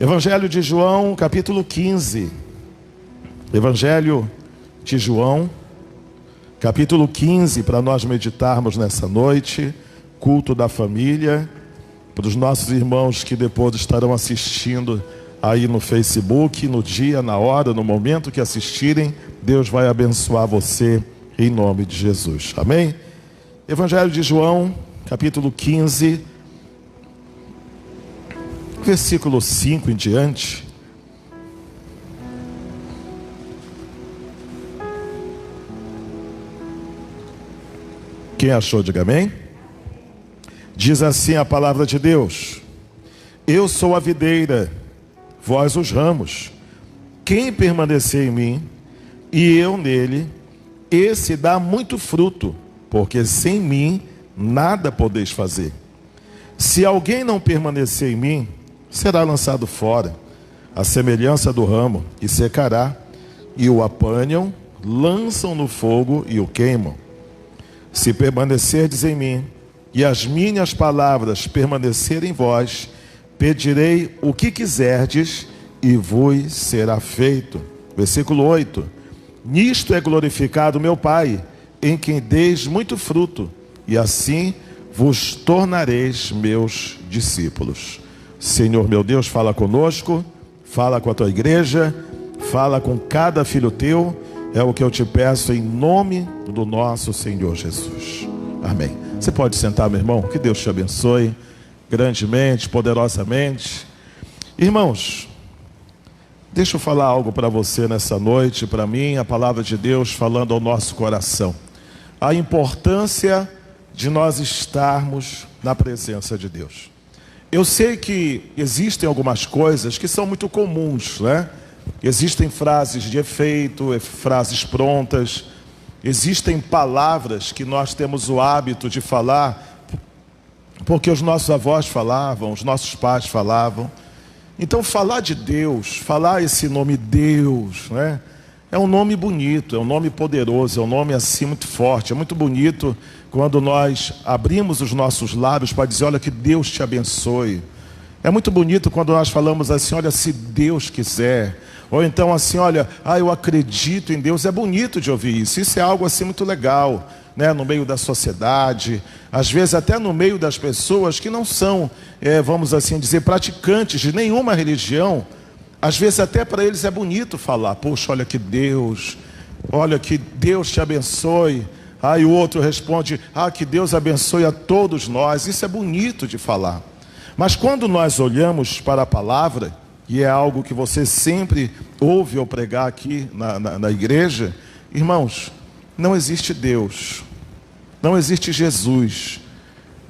Evangelho de João, capítulo 15. Evangelho de João, capítulo 15, para nós meditarmos nessa noite. Culto da família. Para os nossos irmãos que depois estarão assistindo aí no Facebook, no dia, na hora, no momento que assistirem, Deus vai abençoar você em nome de Jesus. Amém? Evangelho de João, capítulo 15, versículo 5 em diante. Quem achou, diga amém. Diz assim a palavra de Deus: Eu sou a videira, vós os ramos. Quem permanecer em mim e eu nele, esse dá muito fruto, porque sem mim nada podeis fazer. Se alguém não permanecer em mim, será lançado fora, à semelhança do ramo, e secará, e o apanham, lançam no fogo e o queimam. Se permanecerdes em mim, e as minhas palavras permanecerem em vós, pedirei o que quiserdes, e vos será feito. Versículo 8. Nisto é glorificado meu Pai, em quem deis muito fruto, e assim vos tornareis meus discípulos. Senhor meu Deus, fala conosco, fala com a tua igreja, fala com cada filho teu, é o que eu te peço em nome do nosso Senhor Jesus. Amém. Você pode sentar, meu irmão, que Deus te abençoe grandemente, poderosamente. Irmãos, deixa eu falar algo para você nessa noite, para mim, a palavra de Deus falando ao nosso coração. A importância de nós estarmos na presença de Deus. Eu sei que existem algumas coisas que são muito comuns, né? Existem frases de efeito, frases prontas. Existem palavras que nós temos o hábito de falar, porque os nossos avós falavam, os nossos pais falavam. Então falar de Deus, falar esse nome Deus, né? É um nome bonito, é um nome poderoso, é um nome assim muito forte. É muito bonito quando nós abrimos os nossos lábios para dizer, olha, que Deus te abençoe. É muito bonito quando nós falamos assim, olha, se Deus quiser. Ou então assim, olha, eu acredito em Deus. É bonito de ouvir isso. Isso é algo assim muito legal, né? No meio da sociedade, às vezes até no meio das pessoas que não são, vamos assim dizer, praticantes de nenhuma religião. Às vezes até para eles é bonito falar, poxa, olha que Deus te abençoe. Aí o outro responde, que Deus abençoe a todos nós. Isso é bonito de falar. Mas quando nós olhamos para a palavra, e é algo que você sempre ouve eu pregar aqui na igreja, irmãos, não existe Deus, não existe Jesus,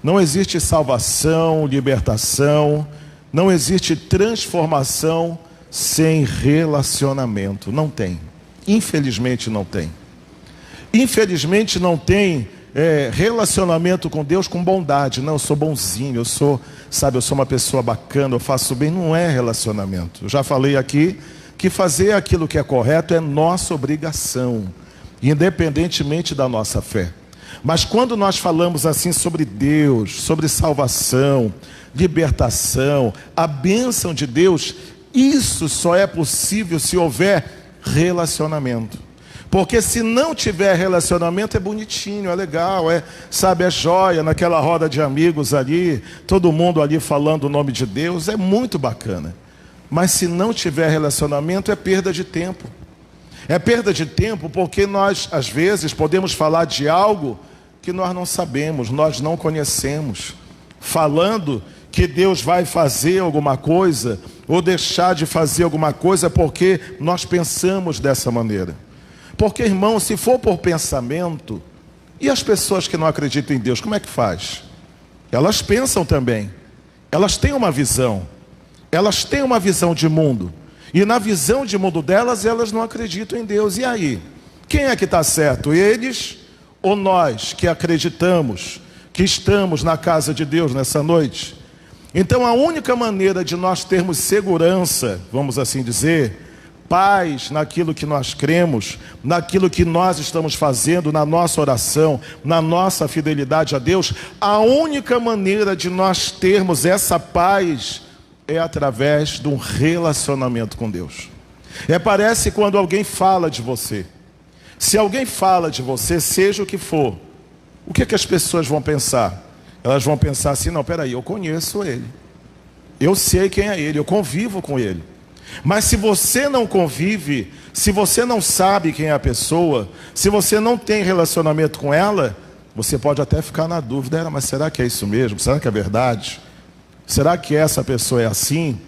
não existe salvação, libertação, não existe transformação sem relacionamento. Não tem, infelizmente não tem. Infelizmente não tem relacionamento com Deus com bondade. Não, eu sou bonzinho, eu sou uma pessoa bacana, eu faço bem. Não é relacionamento. Eu já falei aqui que fazer aquilo que é correto é nossa obrigação, independentemente da nossa fé. Mas quando nós falamos assim sobre Deus, sobre salvação, libertação, a bênção de Deus, isso só é possível se houver relacionamento. Porque se não tiver relacionamento, é bonitinho, é legal, é jóia, naquela roda de amigos ali, todo mundo ali falando o nome de Deus, é muito bacana. Mas se não tiver relacionamento, é perda de tempo. É perda de tempo porque nós, às vezes, podemos falar de algo que nós não sabemos, nós não conhecemos. Falando que Deus vai fazer alguma coisa, ou deixar de fazer alguma coisa, porque nós pensamos dessa maneira. Porque, irmão, se for por pensamento, e as pessoas que não acreditam em Deus, como é que faz? Elas pensam também, elas têm uma visão de mundo, e na visão de mundo delas, elas não acreditam em Deus. E aí? Quem é que está certo? Eles ou nós que acreditamos, que estamos na casa de Deus nessa noite? Então a única maneira de nós termos segurança, vamos assim dizer, paz naquilo que nós cremos, naquilo que nós estamos fazendo, na nossa oração, na nossa fidelidade a Deus, a única maneira de nós termos essa paz é através de um relacionamento com Deus. Parece quando alguém fala de você. Se alguém fala de você, seja o que for, o que as pessoas vão pensar? Elas vão pensar assim: não, peraí, eu conheço ele, eu sei quem é ele, eu convivo com ele. Mas se você não convive, se você não sabe quem é a pessoa, se você não tem relacionamento com ela, você pode até ficar na dúvida: mas será que é isso mesmo? Será que é verdade? Será que essa pessoa é assim?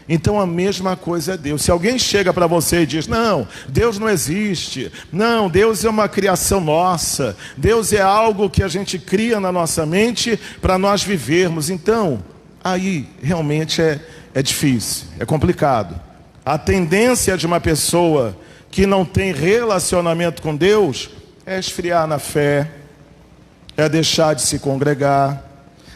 Então a mesma coisa é Deus. Se alguém chega para você e diz: não, Deus não existe, não, Deus é uma criação nossa, Deus é algo que a gente cria na nossa mente para nós vivermos, então aí realmente é difícil, é complicado. A tendência de uma pessoa que não tem relacionamento com Deus é esfriar na fé, é deixar de se congregar,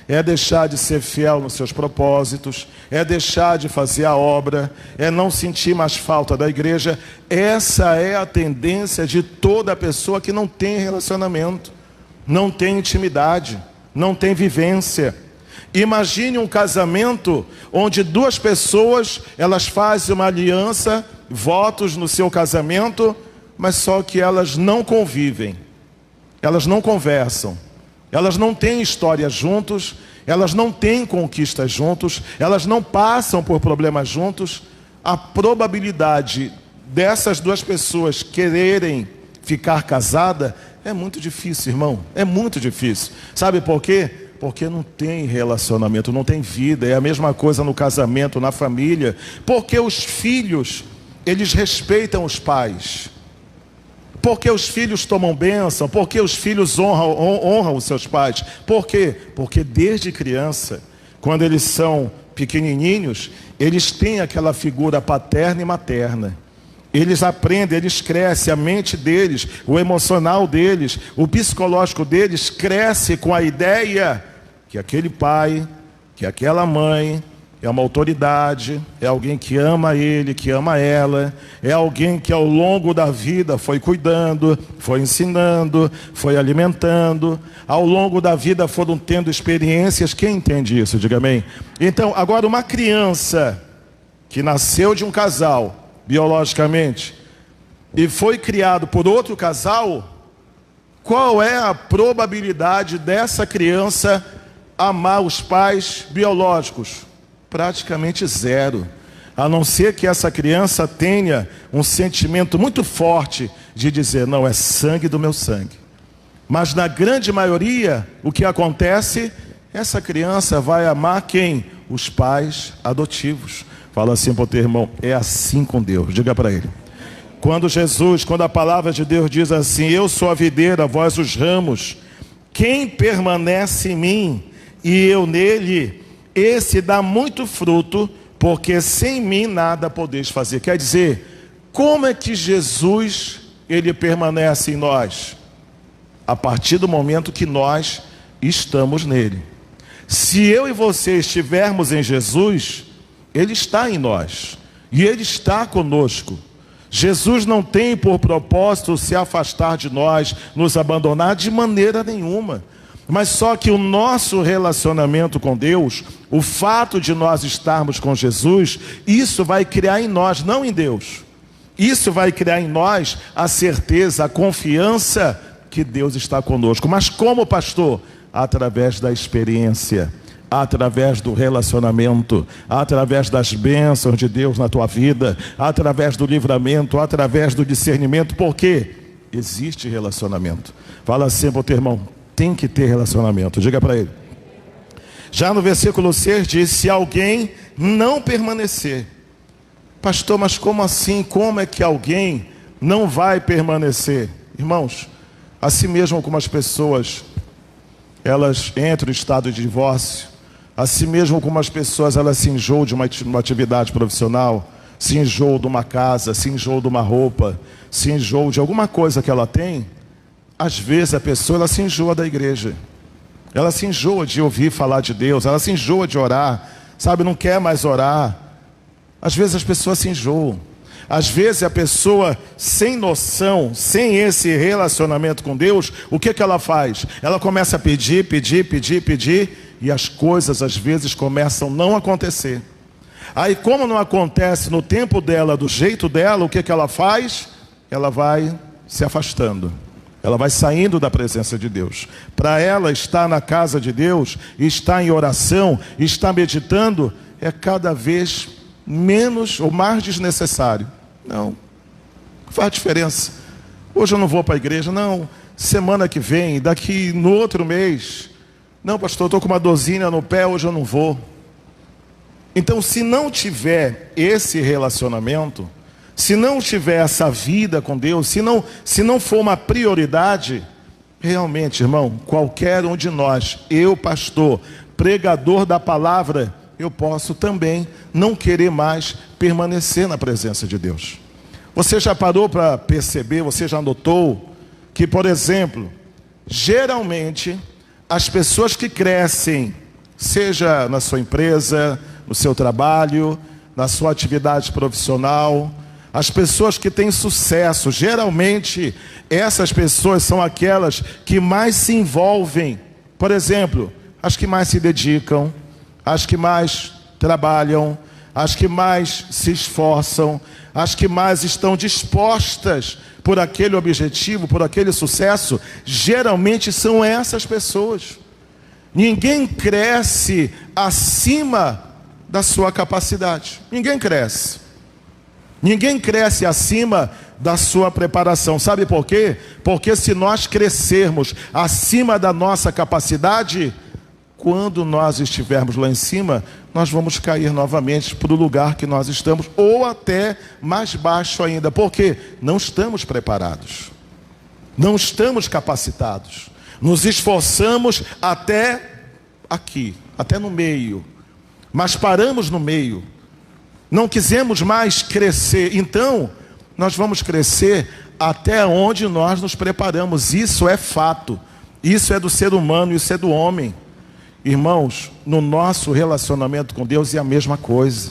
é deixar de ser fiel nos seus propósitos, é deixar de fazer a obra, é não sentir mais falta da igreja. Essa é a tendência de toda pessoa que não tem relacionamento, não tem intimidade, não tem vivência. Imagine um casamento onde duas pessoas, elas fazem uma aliança, votos no seu casamento, mas só que elas não convivem, elas não conversam, elas não têm história juntos, elas não têm conquistas juntos, elas não passam por problemas juntos. A probabilidade dessas duas pessoas quererem ficar casada é muito difícil, irmão, é muito difícil. Sabe por quê? Porque não tem relacionamento, não tem vida. É a mesma coisa no casamento, na família. Porque os filhos, eles respeitam os pais. Porque os filhos tomam bênção, porque os filhos honram os seus pais. Por quê? Porque desde criança, quando eles são pequenininhos, eles têm aquela figura paterna e materna. Eles aprendem, eles crescem, a mente deles, o emocional deles, o psicológico deles cresce com a ideia que aquele pai, que aquela mãe é uma autoridade, é alguém que ama ele, que ama ela, é alguém que ao longo da vida foi cuidando, foi ensinando, foi alimentando, ao longo da vida foram tendo experiências. Quem entende isso? Diga amém. Então, agora uma criança que nasceu de um casal, biologicamente, e foi criado por outro casal, qual é a probabilidade dessa criança amar os pais biológicos? Praticamente zero, a não ser que essa criança tenha um sentimento muito forte de dizer: não, é sangue do meu sangue. Mas na grande maioria, o que acontece? Essa criança vai amar quem? Os pais adotivos. Fala assim para o teu irmão: é assim com Deus. Diga para ele. Quando a palavra de Deus diz assim: eu sou a videira, vós os ramos, quem permanece em mim e eu nele, esse dá muito fruto, porque sem mim nada podeis fazer. Quer dizer, como é que Jesus, ele permanece em nós? A partir do momento que nós estamos nele. Se eu e você estivermos em Jesus, ele está em nós, e ele está conosco. Jesus não tem por propósito se afastar de nós, nos abandonar de maneira nenhuma. Mas só que o nosso relacionamento com Deus, o fato de nós estarmos com Jesus, isso vai criar em nós, não em Deus, isso vai criar em nós a certeza, a confiança que Deus está conosco. Mas como, pastor? Através da experiência, através do relacionamento, através das bênçãos de Deus na tua vida, através do livramento, através do discernimento. Porque existe relacionamento. Fala assim para o teu irmão: tem que ter relacionamento. Diga para ele. Já no versículo 6 diz: se alguém não permanecer. Pastor, mas como assim? Como é que alguém não vai permanecer? Irmãos, assim mesmo como as pessoas, elas entram em estado de divórcio, assim mesmo como as pessoas, elas se enjoam de uma atividade profissional, se enjoam de uma casa, se enjoam de uma roupa, se enjoam de alguma coisa que ela tem. Às vezes a pessoa, ela se enjoa da igreja, ela se enjoa de ouvir falar de Deus, ela se enjoa de orar, sabe, não quer mais orar. Às vezes as pessoas se enjoam. Às vezes a pessoa sem noção, sem esse relacionamento com Deus, o que ela faz? Ela começa a pedir, e as coisas às vezes começam a não acontecer. Aí, como não acontece no tempo dela, do jeito dela, o que ela faz? Ela vai se afastando. Ela vai saindo da presença de Deus. Para ela, estar na casa de Deus, estar em oração, estar meditando, é cada vez menos ou mais desnecessário. Não faz diferença. Hoje eu não vou para a igreja. Não, semana que vem, daqui no outro mês. Não, pastor, eu estou com uma dorzinha no pé, hoje eu não vou. Então, se não tiver esse relacionamento, se não tiver essa vida com Deus, se não for uma prioridade, realmente, irmão, qualquer um de nós, eu, pastor, pregador da palavra, eu posso também não querer mais permanecer na presença de Deus. Você já parou para perceber, você já notou que, por exemplo, geralmente as pessoas que crescem, seja na sua empresa, no seu trabalho, na sua atividade profissional, as pessoas que têm sucesso, geralmente essas pessoas são aquelas que mais se envolvem, por exemplo, as que mais se dedicam, as que mais trabalham, as que mais se esforçam, as que mais estão dispostas por aquele objetivo, por aquele sucesso, geralmente são essas pessoas. Ninguém cresce acima da sua capacidade. Ninguém cresce. Ninguém cresce acima da sua preparação. Sabe por quê? Porque se nós crescermos acima da nossa capacidade, quando nós estivermos lá em cima, nós vamos cair novamente para o lugar que nós estamos, ou até mais baixo ainda. Porque não estamos preparados. Não estamos capacitados. Nos esforçamos até aqui, até no meio. Mas paramos no meio. Não quisemos mais crescer. Então, nós vamos crescer até onde nós nos preparamos. Isso é fato. Isso é do ser humano, isso é do homem. Irmãos, no nosso relacionamento com Deus é a mesma coisa.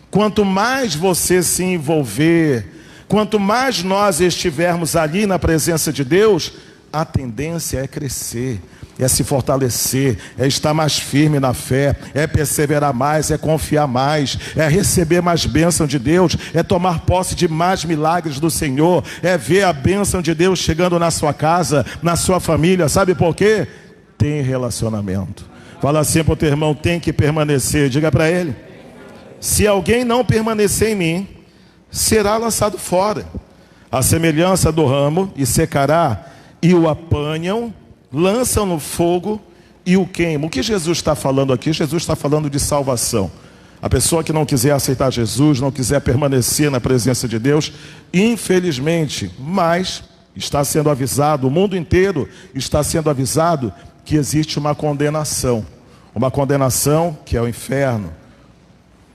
Quanto mais você se envolver, quanto mais nós estivermos ali na presença de Deus, a tendência é crescer, é se fortalecer, é estar mais firme na fé, é perseverar mais, é confiar mais, é receber mais bênção de Deus, é tomar posse de mais milagres do Senhor, é ver a bênção de Deus chegando na sua casa, na sua família. Sabe por quê? Tem relacionamento. Fala assim para o teu irmão, tem que permanecer. Diga para ele: se alguém não permanecer em mim, será lançado fora, a semelhança do ramo, e secará, e o apanham, lançam no fogo e o queimam. O que Jesus está falando aqui? Jesus está falando de salvação. A pessoa que não quiser aceitar Jesus, não quiser permanecer na presença de Deus, infelizmente, mas está sendo avisado, o mundo inteiro está sendo avisado que existe uma condenação que é o inferno,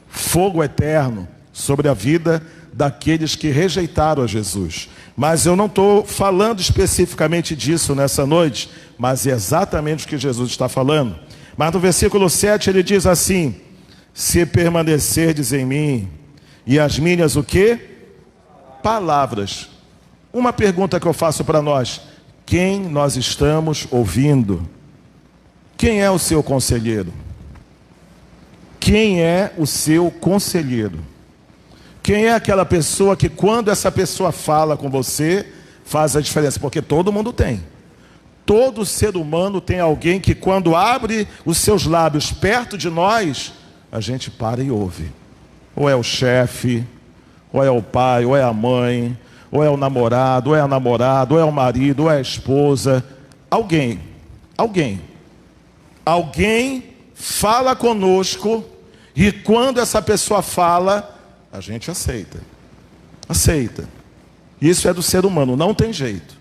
fogo eterno sobre a vida daqueles que rejeitaram a Jesus. Mas eu não estou falando especificamente disso nessa noite, mas é exatamente o que Jesus está falando. Mas no versículo 7 ele diz assim: se permanecerdes em mim, e as minhas o quê? Palavras. Uma pergunta que eu faço para nós: quem nós estamos ouvindo? Quem é o seu conselheiro? Quem é o seu conselheiro? Quem é aquela pessoa que quando essa pessoa fala com você, faz a diferença? Porque todo mundo tem. Todo ser humano tem alguém que quando abre os seus lábios perto de nós, a gente para e ouve. Ou é o chefe, ou é o pai, ou é a mãe, ou é o namorado, ou é a namorada, ou é o marido, ou é a esposa. Alguém fala conosco, e quando essa pessoa fala, a gente aceita. Isso é do ser humano, não tem jeito.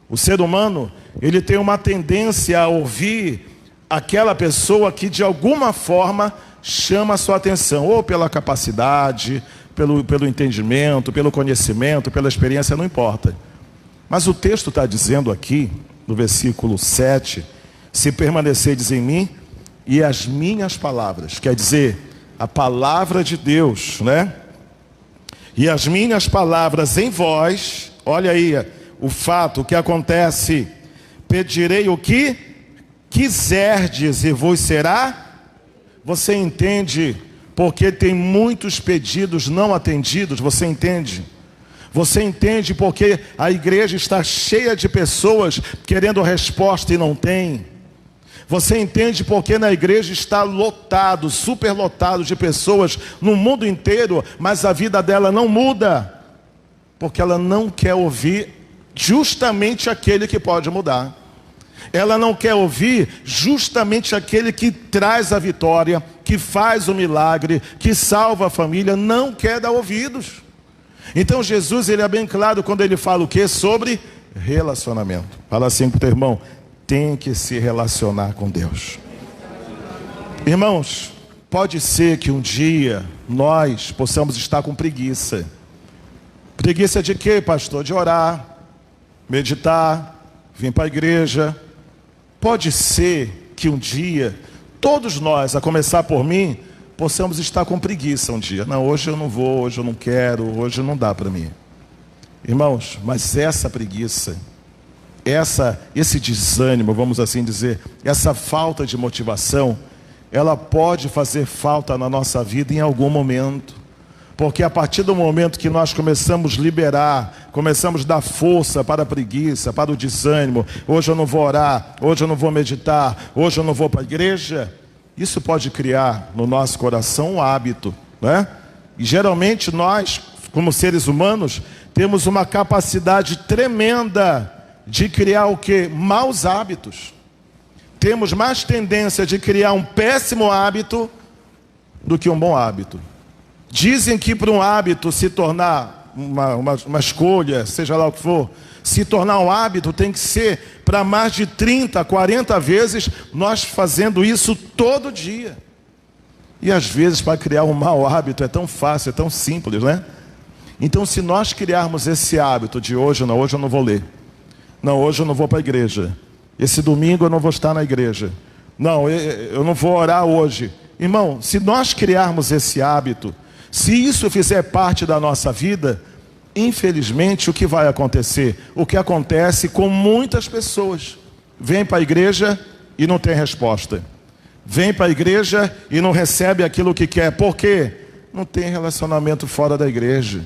O ser humano, ele tem uma tendência a ouvir aquela pessoa que de alguma forma chama a sua atenção, ou pela capacidade, pelo entendimento, pelo conhecimento, pela experiência, não importa. Mas o texto está dizendo aqui, no versículo 7, se permanecerdes em mim, e as minhas palavras, quer dizer, a palavra de Deus, né? E as minhas palavras em vós, olha aí o fato, o que acontece: pedirei o que quiserdes e vos será. Você entende porque tem muitos pedidos não atendidos, você entende? Você entende porque a igreja está cheia de pessoas querendo resposta e não tem. Você entende porque na igreja está lotado, superlotado de pessoas no mundo inteiro, mas a vida dela não muda, porque ela não quer ouvir justamente aquele que pode mudar. Ela não quer ouvir justamente aquele que traz a vitória, que faz o milagre, que salva a família, não quer dar ouvidos. Então Jesus, ele é bem claro quando ele fala o quê? Sobre relacionamento. Fala assim para o teu irmão, tem que se relacionar com Deus. Irmãos, pode ser que um dia nós possamos estar com preguiça. Preguiça de quê, pastor? De orar, meditar, vir para a igreja. Pode ser que um dia, todos nós, a começar por mim, possamos estar com preguiça um dia. Não, hoje eu não vou, hoje eu não quero, hoje não dá para mim. Irmãos, mas essa preguiça, esse desânimo, vamos assim dizer, essa falta de motivação, ela pode fazer falta na nossa vida em algum momento. Porque a partir do momento que nós começamos a liberar, começamos a dar força para a preguiça, para o desânimo, hoje eu não vou orar, hoje eu não vou meditar, hoje eu não vou para a igreja, isso pode criar no nosso coração um hábito, né? E geralmente nós, como seres humanos, temos uma capacidade tremenda de criar o quê? Maus hábitos. Temos mais tendência de criar um péssimo hábito do que um bom hábito. Dizem que para um hábito se tornar uma escolha, seja lá o que for, se tornar um hábito tem que ser para mais de 30, 40 vezes nós fazendo isso todo dia. E às vezes para criar um mau hábito é tão fácil, é tão simples, né? Então se nós criarmos esse hábito de hoje eu não vou ler. Não, hoje eu não vou para a igreja. Esse domingo eu não vou estar na igreja. Não, eu não vou orar hoje. Irmão, se nós criarmos esse hábito, se isso fizer parte da nossa vida, infelizmente o que vai acontecer? O que acontece com muitas pessoas. Vem para a igreja e não tem resposta. Vem para a igreja e não recebe aquilo que quer. Por quê? Não tem relacionamento fora da igreja.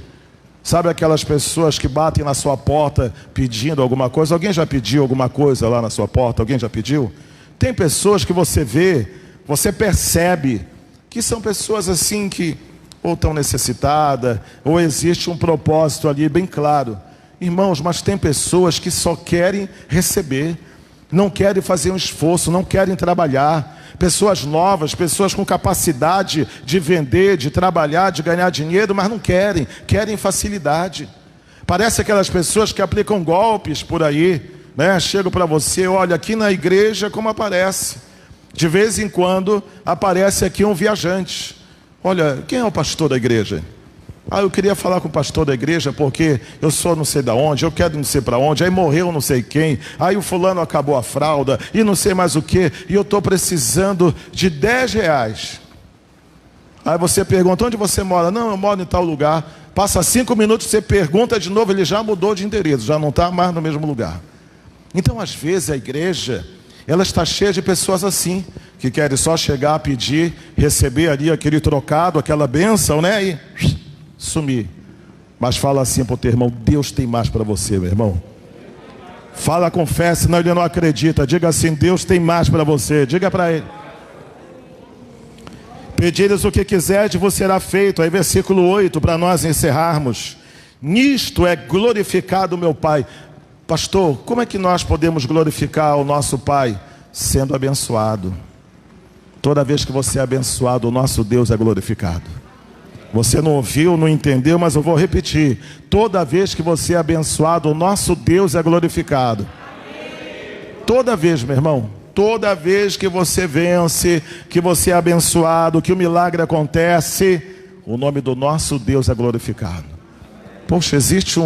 Sabe aquelas pessoas que batem na sua porta pedindo alguma coisa? Alguém já pediu alguma coisa lá na sua porta? Alguém já pediu? Tem pessoas que você vê, você percebe que são pessoas assim que ou estão necessitadas, ou existe um propósito ali bem claro. Irmãos, mas tem pessoas que só querem receber, não querem fazer um esforço, não querem trabalhar. Pessoas novas, pessoas com capacidade de vender, de trabalhar, de ganhar dinheiro, mas não querem, querem facilidade. Parece aquelas pessoas que aplicam golpes por aí, né? Chego para você, olha, aqui na igreja como aparece. De vez em quando aparece aqui um viajante. Olha, quem é o pastor da igreja? Ah, eu queria falar com o pastor da igreja porque eu sou não sei de onde, eu quero não sei para onde, aí morreu não sei quem, aí o fulano acabou a fralda e não sei mais o que, e eu estou precisando de R$10. Aí você pergunta, onde você mora? Não, eu moro em tal lugar. Passa 5 minutos, você pergunta de novo, ele já mudou de endereço, já não está mais no mesmo lugar. Então às vezes a igreja, ela está cheia de pessoas assim, que querem só chegar, pedir, receber ali aquele trocado, aquela bênção, né? E sumir. Mas fala assim para o teu irmão, Deus tem mais para você, meu irmão. Fala, confessa, senão ele não acredita. Diga assim, Deus tem mais para você. Diga para ele. Pedires o que quiserdes, vos será feito. Aí versículo 8, para nós encerrarmos. Nisto é glorificado meu Pai. Pastor, como é que nós podemos glorificar o nosso Pai? Sendo abençoado. Toda vez que você é abençoado, o nosso Deus é glorificado. Você não ouviu, não entendeu, mas eu vou repetir. Toda vez que você é abençoado, o nosso Deus é glorificado. Toda vez, meu irmão. Toda vez que você vence, que você é abençoado, que o milagre acontece, o nome do nosso Deus é glorificado. Poxa, existe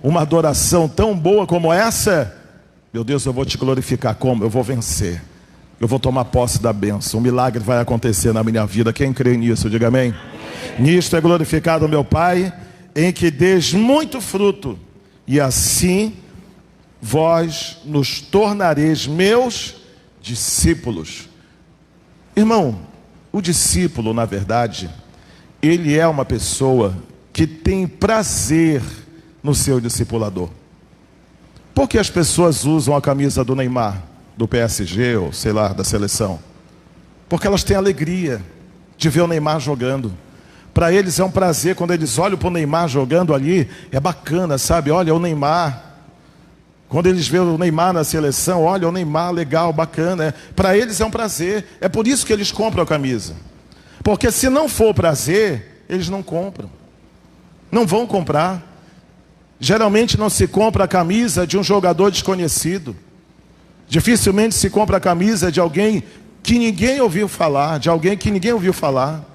uma adoração tão boa como essa? Meu Deus, eu vou te glorificar como? Eu vou vencer. Eu vou tomar posse da bênção. Um milagre vai acontecer na minha vida. Quem crê nisso, diga amém. Nisto é glorificado o meu Pai, em que deis muito fruto, e assim vós nos tornareis meus discípulos. Irmão, o discípulo, na verdade, ele é uma pessoa que tem prazer no seu discipulador. Por que as pessoas usam a camisa do Neymar, do PSG, ou sei lá, da seleção? Porque elas têm alegria de ver o Neymar jogando. Para eles é um prazer, quando eles olham para o Neymar jogando ali, é bacana, sabe? Olha o Neymar. Quando eles veem o Neymar na seleção, olha o Neymar, legal, bacana. Para eles é um prazer. É por isso que eles compram a camisa. Porque se não for prazer, eles não compram. Não vão comprar. Geralmente não se compra a camisa de um jogador desconhecido. Dificilmente se compra a camisa de alguém que ninguém ouviu falar, de alguém que ninguém ouviu falar.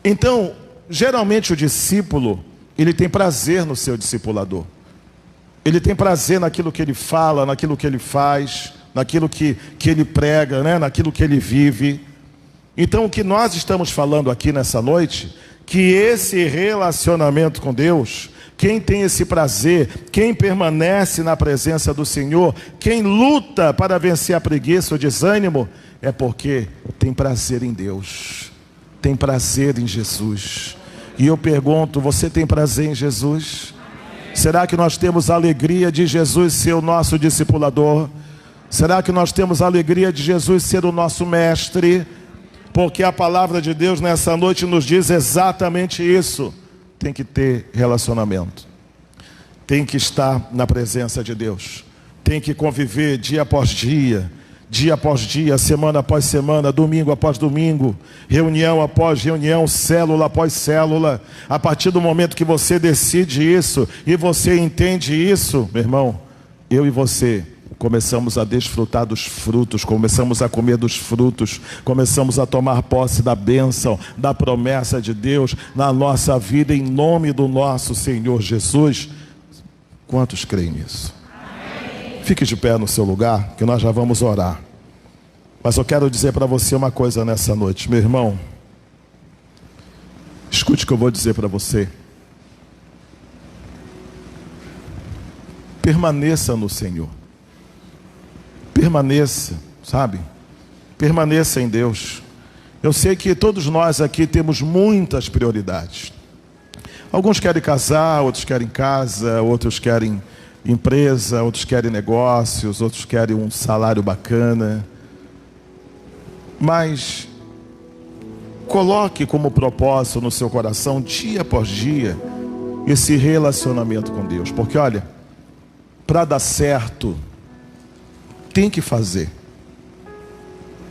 Então, geralmente o discípulo, ele tem prazer no seu discipulador. Ele tem prazer naquilo que ele fala, naquilo que ele faz, naquilo que ele prega, né? Naquilo que ele vive. Então, o que nós estamos falando aqui nessa noite, que esse relacionamento com Deus, quem tem esse prazer, quem permanece na presença do Senhor, quem luta para vencer a preguiça, o desânimo, é porque tem prazer em Deus, tem prazer em Jesus. E eu pergunto, você tem prazer em Jesus? Será que nós temos a alegria de Jesus ser o nosso discipulador? Será que nós temos a alegria de Jesus ser o nosso mestre? Porque a palavra de Deus nessa noite nos diz exatamente isso. Tem que ter relacionamento. Tem que estar na presença de Deus. Tem que conviver dia após dia, semana após semana, domingo após domingo, reunião após reunião, célula após célula. A partir do momento que você decide isso e você entende isso, meu irmão, eu e você começamos a desfrutar dos frutos, começamos a comer dos frutos, começamos a tomar posse da bênção, da promessa de Deus na nossa vida, em nome do nosso Senhor Jesus. Quantos creem nisso? Fique de pé no seu lugar, que nós já vamos orar. Mas eu quero dizer para você uma coisa nessa noite, meu irmão. Escute o que eu vou dizer para você. Permaneça no Senhor. Permaneça, sabe? Permaneça em Deus. Eu sei que todos nós aqui temos muitas prioridades. Alguns querem casar, outros querem casa, outros querem empresa, outros querem negócios, outros querem um salário bacana. Mas coloque como propósito no seu coração, dia após dia, esse relacionamento com Deus. Porque olha, para dar certo, tem que fazer.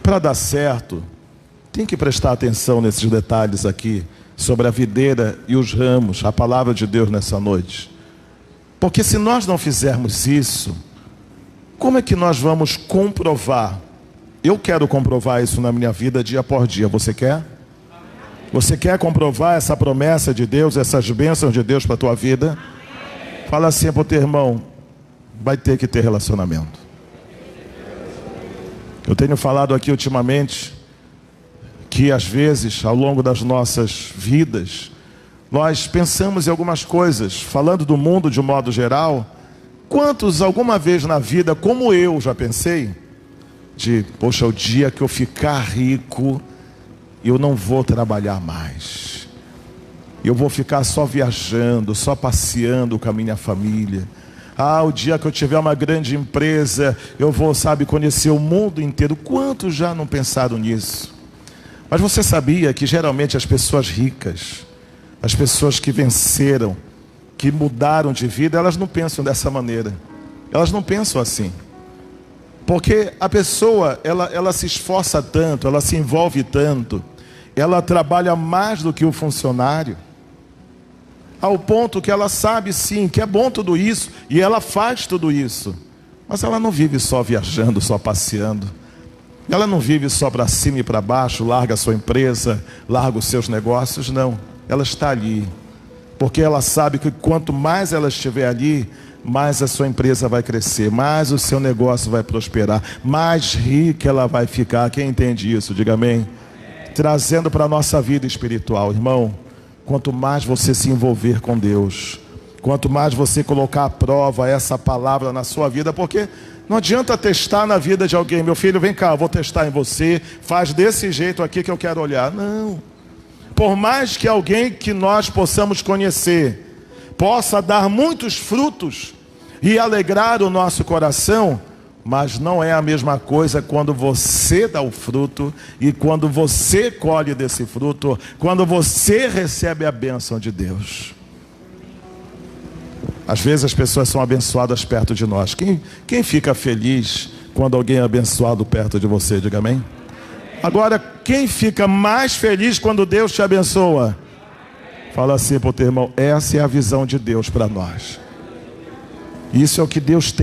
Para dar certo, tem que prestar atenção nesses detalhes aqui, sobre a videira e os ramos, a palavra de Deus nessa noite. Porque se nós não fizermos isso, como é que nós vamos comprovar? Eu quero comprovar isso na minha vida dia por dia. Você quer? Você quer comprovar essa promessa de Deus, essas bênçãos de Deus para a tua vida? Fala assim para o teu irmão, vai ter que ter relacionamento. Eu tenho falado aqui ultimamente que às vezes, ao longo das nossas vidas, nós pensamos em algumas coisas, falando do mundo de um modo geral. Quantos alguma vez na vida, como eu já pensei, poxa, o dia que eu ficar rico, eu não vou trabalhar mais. Eu vou ficar só viajando, só passeando com a minha família. O dia que eu tiver uma grande empresa, eu vou, conhecer o mundo inteiro. Quantos já não pensaram nisso? Mas você sabia que geralmente as pessoas ricas, as pessoas que venceram, que mudaram de vida, elas não pensam dessa maneira. Elas não pensam assim. Porque a pessoa, ela se esforça tanto, ela se envolve tanto, ela trabalha mais do que o funcionário, ao ponto que ela sabe sim, que é bom tudo isso, e ela faz tudo isso. Mas ela não vive só viajando, só passeando. Ela não vive só para cima e para baixo, larga a sua empresa, larga os seus negócios, não. Ela está ali, porque ela sabe que quanto mais ela estiver ali, mais a sua empresa vai crescer, mais o seu negócio vai prosperar, mais rica ela vai ficar. Quem entende isso? Diga amém. Trazendo para a nossa vida espiritual, irmão, quanto mais você se envolver com Deus, quanto mais você colocar à prova essa palavra na sua vida, porque não adianta testar na vida de alguém. Meu filho, vem cá, eu vou testar em você, faz desse jeito aqui que eu quero olhar. Não. Por mais que alguém que nós possamos conhecer possa dar muitos frutos e alegrar o nosso coração, mas não é a mesma coisa quando você dá o fruto e quando você colhe desse fruto, quando você recebe a bênção de Deus. Às vezes as pessoas são abençoadas perto de nós. Quem fica feliz quando alguém é abençoado perto de você? Diga amém. Agora, quem fica mais feliz quando Deus te abençoa? Fala assim para o teu irmão: essa é a visão de Deus para nós. Isso é o que Deus tem.